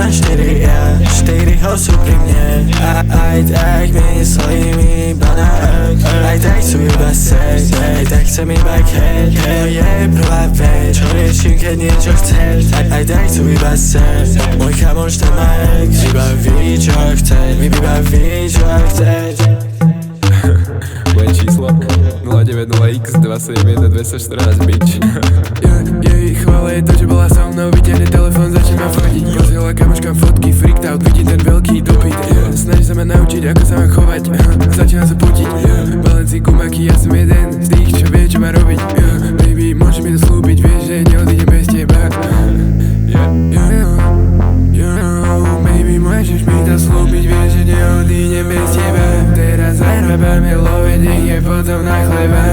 1-4, ja 4 sú pri mne. Aj tak myslím iba na ek. Aj tak sú iba sex, aj tak chcem iba keď. To je prvá vec, čo riešim keď niečo chceš. Aj tak sú iba sex, môj kamoš ten má ex. Iba ví čo chceš, iba ví čo chceš. Moje číslo 090x 271 214 bitch. Jej chvála je to, že bola so mnou. Vyťahne telefón, začne ma fotiť. Posiela kamoškám fotky, freaked out, vidí ten veľký dopyt. Snaží sa ma naučiť, ako sa mám chovať. Začína sa putiť. Balenci gumaky, ja som jeden z tých, čo vie, čo má robiť. Baby, môžeš mi to slúbiť, vieš, že neodídem bez teba. Baby, môžeš mi to slúbiť, vieš, že neodídem bez teba. Teraz zarábame love, nech je potom na chleba.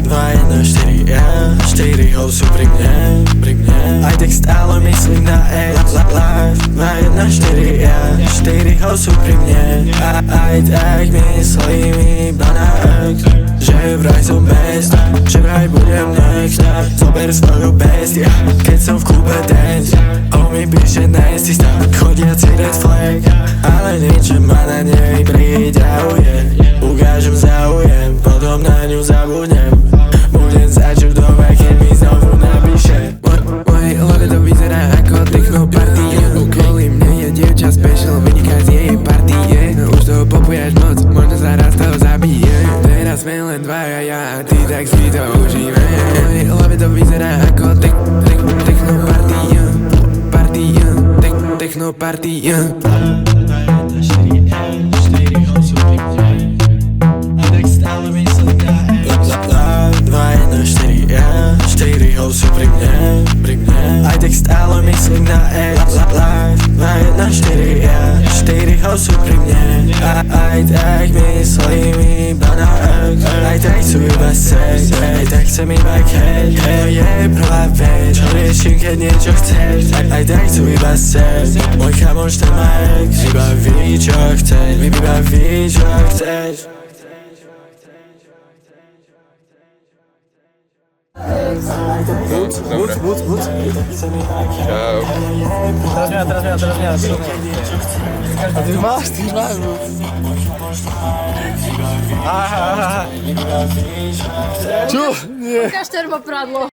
2, 1, 4, ja 4 sú pri mne, pri mne. Aj tak stále myslím na ex. 2, 1, 4, ja 4 sú pri mne. Aj tak myslím iba na ex. Že vraj som best, že vraj budem next. Zober svoju bestia, keď som v klube dance. On mi píše nasty stav, chodiaci red flag. Ale niečo ma na nej priďahuje. Ukážem záujem, potom na ňu zabudnem. Budem začuť doma, keď mi znovu napíše. Mojej hlave to vyzerá ako techno party. Kvôli mne je dievča special, vyniká z jej partie. Už toho popuješ moc, možno sa raz toho zabije. Teraz sme len dvaja, ja a ty, tak si to užíme. Mojej hlave to vyzerá ako techno party. Techno party. 4 sú pri mne, pri mne. Aj tak stále myslím na ex. 2, 1, 4, ja 4 sú pri mne. Aj tak myslím iba na ex. Aj tak sú iba sex, aj tak chcem iba keď. To je prvá vec, čo riešim keď niečo chceš. Aj tak sú iba sex, môj kamoš ten má ex. Iba ví čo chceš, iba ví čo chceš. Dobre. Čau. Teraz mňa. A ty už máš. Aha. Čo? Nie. Ukáž termopradlo.